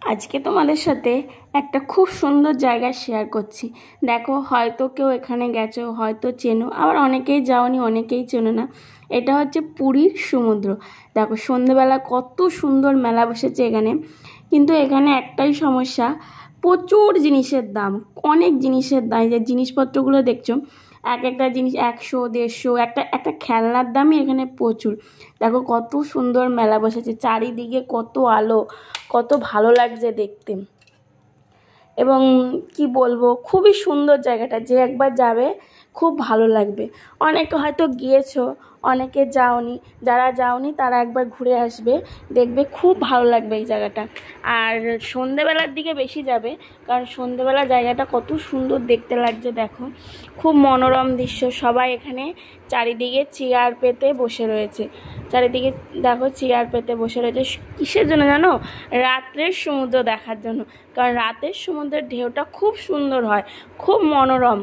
আজকে তোমাদের সাথে একটা খুব সুন্দর জায়গা শেয়ার করছি। দেখো, হয়তো কেউ এখানে গেছো, হয়তো চেনো, আবার অনেকেই যাওনি, অনেকেই চেনো না। এটা হচ্ছে পুরীর সমুদ্র। দেখো, সন্ধেবেলা কত সুন্দর মেলা বসেছে এখানে। কিন্তু এখানে একটাই সমস্যা, প্রচুর জিনিসের দাম, অনেক জিনিসের দাম। যে জিনিসপত্রগুলো দেখছো, এক একটা জিনিস 100, 150, একটা একটা খেলনার দামই এখানে প্রচুর। দেখো কত সুন্দর মেলা বসেছে, চারিদিকে কত আলো, কত ভালো লাগছে দেখতে। এবং কি বলবো, খুবই সুন্দর জায়গাটা, যে একবার যাবে খুব ভালো লাগবে। অনেকে হয়তো গিয়েছো, অনেকে যাওনি। যারা যাওনি তারা একবার ঘুরে আসবে, দেখবে খুব ভালো লাগবে এই জায়গাটা। আর সন্ধেবেলার দিকে বেশি যাবে, কারণ সন্ধেবেলা জায়গাটা কত সুন্দর দেখতে লাগছে। দেখো, খুব মনোরম দৃশ্য। সবাই এখানে চারিদিকে চেয়ার পেতে বসে রয়েছে। চারিদিকে দেখো চেয়ার পেতে বসে রয়েছে। কিসের জন্য জানো? রাত্রের সমুদ্র দেখার জন্য। কারণ রাতের সমুদ্রের ঢেউটা খুব সুন্দর হয়, খুব মনোরম,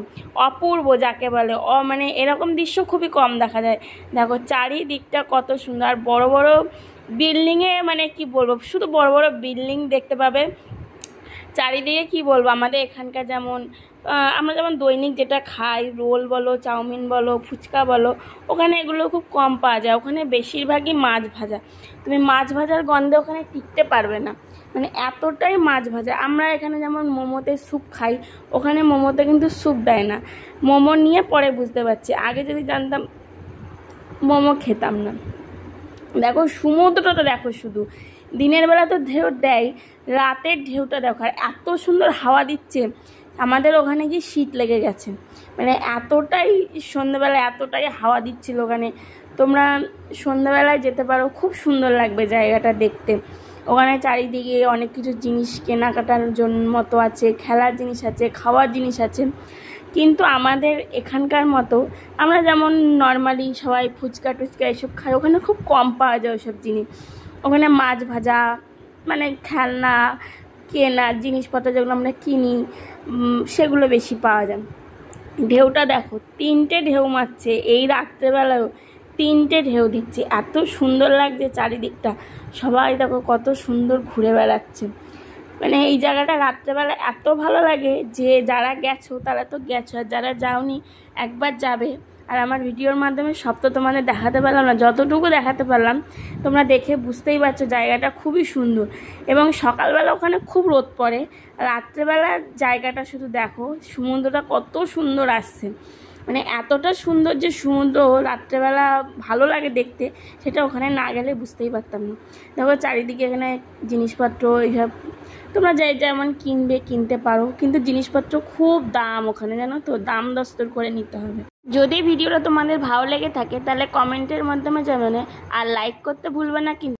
অপূর্ব যাকে বলে। মানে এরকম দৃশ্য খুবই কম দেখা যায়। দেখো চারিদিকটা কত সুন্দর। আর বড় বড় বিল্ডিংয়ে, মানে কি বলবো, শুধু বড় বড় বিল্ডিং দেখতে পাবে চারিদিকে। কি বলবো, আমাদের এখানকার যেমন আমরা যেমন দৈনিক যেটা খাই, রোল বলো, চাউমিন বলো, ফুচকা বলো, ওখানে এগুলো খুব কম পাওয়া যায়। ওখানে বেশিরভাগই মাছ ভাজা। তুমি মাছ ভাজার গন্ধে ওখানে টিকতে পারবে না, মানে এতটাই মাছ ভাজা। আমরা এখানে যেমন মোমোতে স্যুপ খাই, ওখানে মোমোতে কিন্তু স্যুপ দেয় না। মোমো নিয়ে পরে বুঝতে পারছি, আগে যদি জানতাম মোমো খেতাম না। দেখো সমুদ্রটা দেখো, শুধু দিনের বেলা তো ঢেউ দেয়, রাতের ঢেউটা দেখো। আর এত সুন্দর হাওয়া দিচ্ছে, আমাদের ওখানে গিয়ে শীত লেগে গেছে। মানে এতটাই সন্ধ্যেবেলা এতটাই হাওয়া দিচ্ছিল ওখানে। তোমরা সন্ধ্যেবেলায় যেতে পারো, খুব সুন্দর লাগবে জায়গাটা দেখতে। ওখানে চারিদিকে অনেক কিছু জিনিস কেনাকাটার জন্য মতো আছে, খেলার জিনিস আছে, খাওয়ার জিনিস আছে। কিন্তু আমাদের এখানকার মতো আমরা যেমন নর্মালি সবাই ফুচকা টুচকা এসব খাই, ওখানে খুব কম পাওয়া যায় ওসব জিনিস। ওখানে মাছ ভাজা, মানে খেলনা, কেনার জিনিসপত্র যেগুলো আমরা কিনি, সেগুলো বেশি পাওয়া যায়। ঢেউটা দেখো, 3টে ঢেউ মারছে এই রাত্রেবেলায়ও, 3টে ঢেউ দিচ্ছে। এত সুন্দর লাগছে চারিদিকটা। সবাই দেখো কত সুন্দর ঘুরে বেড়াচ্ছে। মানে এই জায়গাটা রাত্রেবেলা এত ভালো লাগে যে যারা গেছো তারা তো গেছো, আর যারা যাওনি একবার যাবে। আর আমার ভিডিওর মাধ্যমে সব তো তোমাদের দেখাতে পারলাম না, যতটুকু দেখাতে পারলাম তোমরা দেখে বুঝতেই পারছো জায়গাটা খুবই সুন্দর। এবং সকালবেলা ওখানে খুব রোদ পড়ে, রাত্রেবেলার জায়গাটা শুধু দেখো, সমুদ্রটা কত সুন্দর আসছে। মানে এতটা সুন্দর যে সমুদ্র রাত্রেবেলা ভালো লাগে দেখতে, সেটা ওখানে না গেলে বুঝতেই পারতাম না। দেখো চারিদিকে এখানে জিনিসপত্র এইসব তোমরা যাই যেমন কিনতে পারো, কিন্তু জিনিসপত্র খুব দাম ওখানে, জানো তো, দাম দস্তর করে নিতে হবে। যদি ভিডিওটা তোমাদের ভালো লেগে থাকে তাহলে কমেন্টের মাধ্যমে জানাবে, আর লাইক করতে ভুলবে না কিন্তু।